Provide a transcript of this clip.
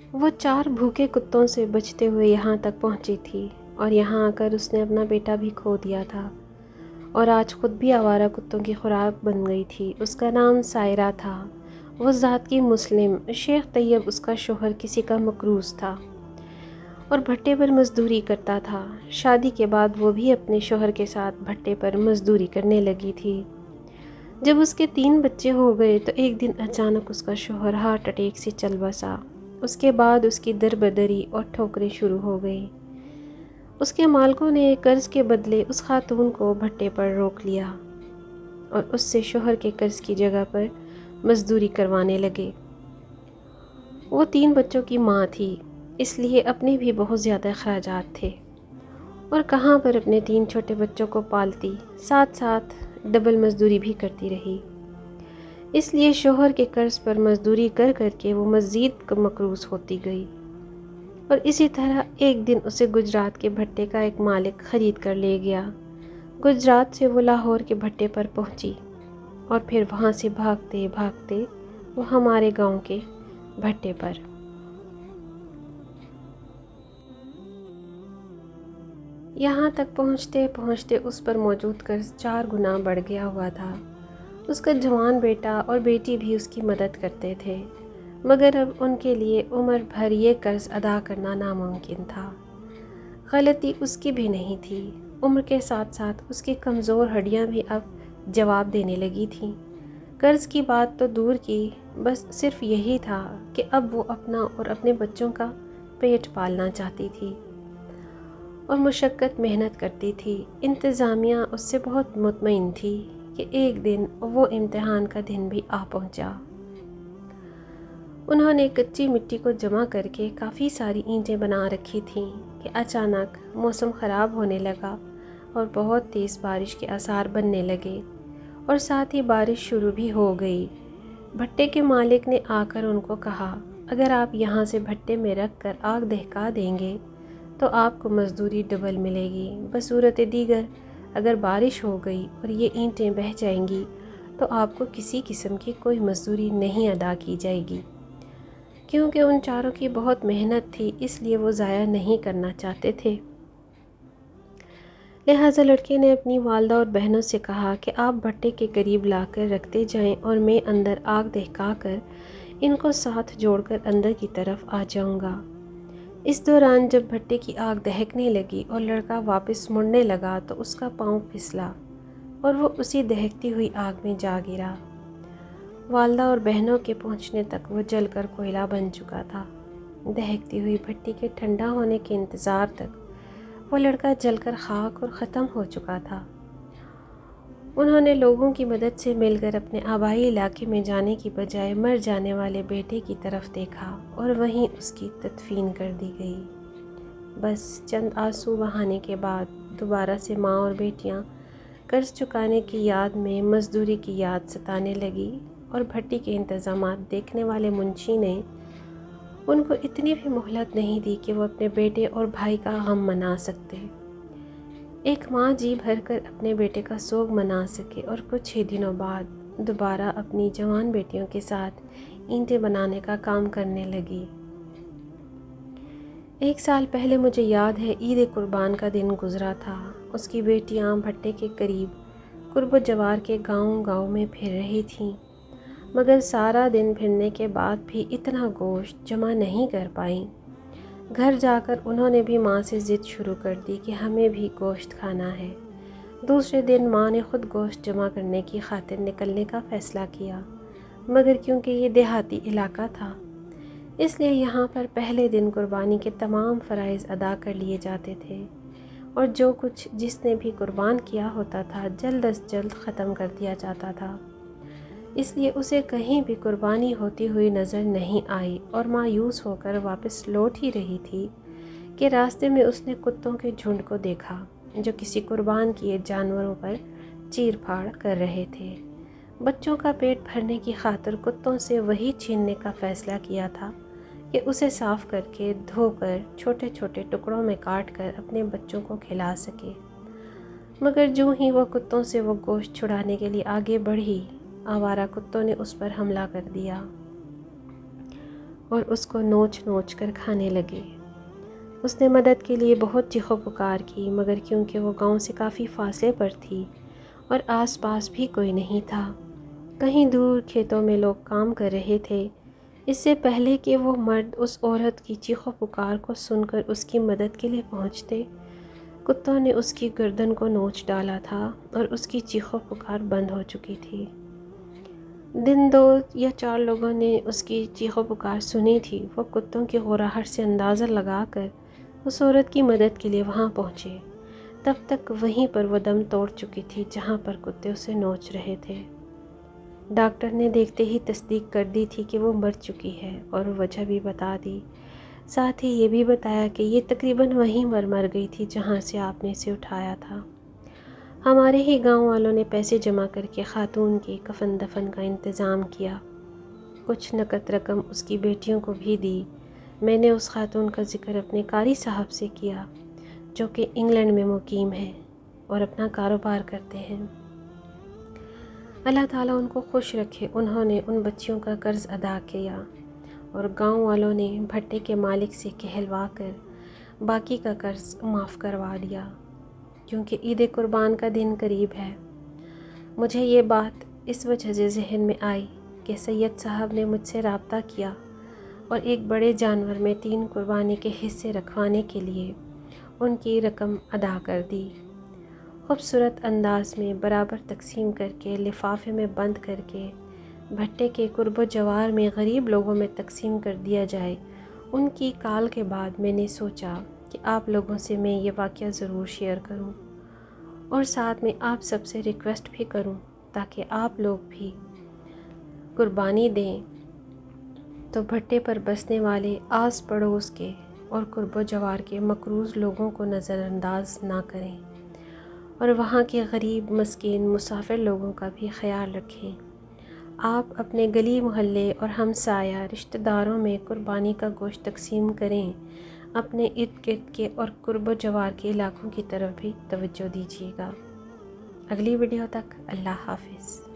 وہ 4 بھوکے کتوں سے بچتے ہوئے یہاں تک پہنچی تھی اور یہاں آ کر اس نے اپنا بیٹا بھی کھو دیا تھا اور آج خود بھی آوارہ کتوں کی خوراک بن گئی تھی۔ اس کا نام سائرہ تھا۔ وہ ذات کی مسلم، شیخ طیب اس کا شوہر کسی کا مقروض تھا اور بھٹے پر مزدوری کرتا تھا۔ شادی کے بعد وہ بھی اپنے شوہر کے ساتھ بھٹے پر مزدوری کرنے لگی تھی۔ جب اس کے 3 بچے ہو گئے تو ایک دن اچانک اس کا شوہر ہارٹ اٹیک سے چل بسا۔ اس کے بعد اس کی دربدری اور ٹھوکریں شروع ہو گئیں۔ اس کے مالکوں نے قرض کے بدلے اس خاتون کو بھٹے پر روک لیا اور اس سے شوہر کے قرض کی جگہ پر مزدوری کروانے لگے۔ وہ 3 بچوں کی ماں تھی، اس لیے اپنے بھی بہت زیادہ اخراجات تھے اور کہاں پر اپنے 3 چھوٹے بچوں کو پالتی، ساتھ ساتھ ڈبل مزدوری بھی کرتی رہی۔ اس لیے شوہر کے قرض پر مزدوری کر کر کے وہ مزید مقروض ہوتی گئی اور اسی طرح ایک دن اسے گجرات کے بھٹے کا ایک مالک خرید کر لے گیا۔ گجرات سے وہ لاہور کے بھٹے پر پہنچی اور پھر وہاں سے بھاگتے بھاگتے وہ ہمارے گاؤں کے بھٹے پر۔ یہاں تک پہنچتے پہنچتے اس پر موجود قرض 4 گنا بڑھ گیا ہوا تھا۔ اس کا جوان بیٹا اور بیٹی بھی اس کی مدد کرتے تھے، مگر اب ان کے لیے عمر بھر یہ قرض ادا کرنا ناممکن تھا۔ غلطی اس کی بھی نہیں تھی، عمر کے ساتھ ساتھ اس کی کمزور ہڈیاں بھی اب جواب دینے لگی تھیں۔ قرض کی بات تو دور کی، بس صرف یہی تھا کہ اب وہ اپنا اور اپنے بچوں کا پیٹ پالنا چاہتی تھی اور مشقت محنت کرتی تھی۔ انتظامیہ اس سے بہت مطمئن تھی کہ ایک دن وہ امتحان کا دن بھی آ پہنچا۔ انہوں نے کچی مٹی کو جمع کر کے کافی ساری اینٹیں بنا رکھی تھیں کہ اچانک موسم خراب ہونے لگا اور بہت تیز بارش کے آثار بننے لگے اور ساتھ ہی بارش شروع بھی ہو گئی۔ بھٹے کے مالک نے آ کر ان کو کہا، اگر آپ یہاں سے بھٹے میں رکھ کر آگ دہکا دیں گے تو آپ کو مزدوری ڈبل ملے گی، بصورت دیگر اگر بارش ہو گئی اور یہ اینٹیں بہہ جائیں گی تو آپ کو کسی قسم کی کوئی مزدوری نہیں ادا کی جائے گی۔ کیونکہ ان چاروں کی بہت محنت تھی اس لیے وہ ضائع نہیں کرنا چاہتے تھے۔ لہٰذا لڑکے نے اپنی والدہ اور بہنوں سے کہا کہ آپ بھٹے کے قریب لا کر رکھتے جائیں اور میں اندر آگ دہکا کر ان کو ساتھ جوڑ کر اندر کی طرف آ جاؤں گا۔ اس دوران جب بھٹے کی آگ دہکنے لگی اور لڑکا واپس مڑنے لگا تو اس کا پاؤں پھسلا اور وہ اسی دہکتی ہوئی آگ میں جا گرا۔ والدہ اور بہنوں کے پہنچنے تک وہ جل کر کوئلہ بن چکا تھا۔ دہکتی ہوئی بھٹی کے ٹھنڈا ہونے کے انتظار تک وہ لڑکا جل کر خاک اور ختم ہو چکا تھا۔ انہوں نے لوگوں کی مدد سے مل کر اپنے آبائی علاقے میں جانے کی بجائے مر جانے والے بیٹے کی طرف دیکھا اور وہیں اس کی تدفین کر دی گئی۔ بس چند آنسو بہانے کے بعد دوبارہ سے ماں اور بیٹیاں قرض چکانے کی یاد میں مزدوری کی یاد ستانے لگی اور بھٹی کے انتظامات دیکھنے والے منشی نے ان کو اتنی بھی مہلت نہیں دی کہ وہ اپنے بیٹے اور بھائی کا غم منا سکتے۔ ایک ماں جی بھر کر اپنے بیٹے کا سوگ منا سکے اور کچھ ہی دنوں بعد دوبارہ اپنی جوان بیٹیوں کے ساتھ اینٹیں بنانے کا کام کرنے لگی۔ 1 سال پہلے مجھے یاد ہے عید قربان کا دن گزرا تھا۔ اس کی بیٹیاں بھٹے کے قریب قرب و جوار کے گاؤں گاؤں میں پھر رہی تھیں، مگر سارا دن پھرنے کے بعد بھی اتنا گوشت جمع نہیں کر پائیں۔ گھر جا کر انہوں نے بھی ماں سے ضد شروع کر دی کہ ہمیں بھی گوشت کھانا ہے۔ دوسرے دن ماں نے خود گوشت جمع کرنے کی خاطر نکلنے کا فیصلہ کیا، مگر کیونکہ یہ دیہاتی علاقہ تھا اس لیے یہاں پر پہلے دن قربانی کے تمام فرائض ادا کر لیے جاتے تھے اور جو کچھ جس نے بھی قربان کیا ہوتا تھا جلد از جلد ختم کر دیا جاتا تھا۔ اس لیے اسے کہیں بھی قربانی ہوتی ہوئی نظر نہیں آئی اور مایوس ہو کر واپس لوٹ ہی رہی تھی کہ راستے میں اس نے کتوں کے جھنڈ کو دیکھا جو کسی قربان کیے جانوروں پر چیر پھاڑ کر رہے تھے۔ بچوں کا پیٹ بھرنے کی خاطر کتوں سے وہی چھیننے کا فیصلہ کیا تھا کہ اسے صاف کر کے دھو کر چھوٹے چھوٹے ٹکڑوں میں کاٹ کر اپنے بچوں کو کھلا سکے، مگر جو ہی وہ کتوں سے وہ گوشت چھڑانے کے لیے آگے بڑھی، آوارہ کتوں نے اس پر حملہ کر دیا اور اس کو نوچ نوچ کر کھانے لگے۔ اس نے مدد کے لیے بہت چیخو پکار کی، مگر کیونکہ وہ گاؤں سے کافی فاصلے پر تھی اور آس پاس بھی کوئی نہیں تھا، کہیں دور کھیتوں میں لوگ کام کر رہے تھے، اس سے پہلے کہ وہ مرد اس عورت کی چیخو پکار کو سن کر اس کی مدد کے لیے پہنچتے، کتوں نے اس کی گردن کو نوچ ڈالا تھا اور اس کی چیخو پکار بند ہو چکی تھی۔ 2 یا 4 لوگوں نے اس کی چیخو پکار سنی تھی۔ وہ کتوں کی غراہٹ سے اندازہ لگا کر اس عورت کی مدد کے لیے وہاں پہنچے۔ تب تک وہیں پر وہ دم توڑ چکی تھی جہاں پر کتے اسے نوچ رہے تھے۔ ڈاکٹر نے دیکھتے ہی تصدیق کر دی تھی کہ وہ مر چکی ہے اور وجہ بھی بتا دی، ساتھ ہی یہ بھی بتایا کہ یہ تقریباً وہیں مر گئی تھی جہاں سے آپ نے اسے اٹھایا تھا۔ ہمارے ہی گاؤں والوں نے پیسے جمع کر کے خاتون کے کفن دفن کا انتظام کیا، کچھ نقد رقم اس کی بیٹیوں کو بھی دی۔ میں نے اس خاتون کا ذکر اپنے قاری صاحب سے کیا جو کہ انگلینڈ میں مقیم ہیں اور اپنا کاروبار کرتے ہیں۔ اللہ تعالیٰ ان کو خوش رکھے۔ انہوں نے ان بچیوں کا قرض ادا کیا اور گاؤں والوں نے بھٹے کے مالک سے کہلوا کر باقی کا قرض معاف کروا دیا، کیونکہ عید قربان کا دن قریب ہے۔ مجھے یہ بات اس وجہ سے ذہن میں آئی کہ سید صاحب نے مجھ سے رابطہ کیا اور ایک بڑے جانور میں 3 قربانی کے حصے رکھوانے کے لیے ان کی رقم ادا کر دی۔ خوبصورت انداز میں برابر تقسیم کر کے لفافے میں بند کر کے بھٹے کے قرب و جوار میں غریب لوگوں میں تقسیم کر دیا جائے۔ ان کی کال کے بعد میں نے سوچا کہ آپ لوگوں سے میں یہ واقعہ ضرور شیئر کروں اور ساتھ میں آپ سب سے ریکویسٹ بھی کروں تاکہ آپ لوگ بھی قربانی دیں تو بھٹے پر بسنے والے آس پڑوس کے اور قرب و جوار کے مقروض لوگوں کو نظر انداز نہ کریں اور وہاں کے غریب مسکین مسافر لوگوں کا بھی خیال رکھیں۔ آپ اپنے گلی محلے اور ہمسایہ رشتہ داروں میں قربانی کا گوشت تقسیم کریں۔ اپنے ارد گرد کے اور قرب و جوار کے علاقوں کی طرف بھی توجہ دیجیے گا۔ اگلی ویڈیو تک اللہ حافظ۔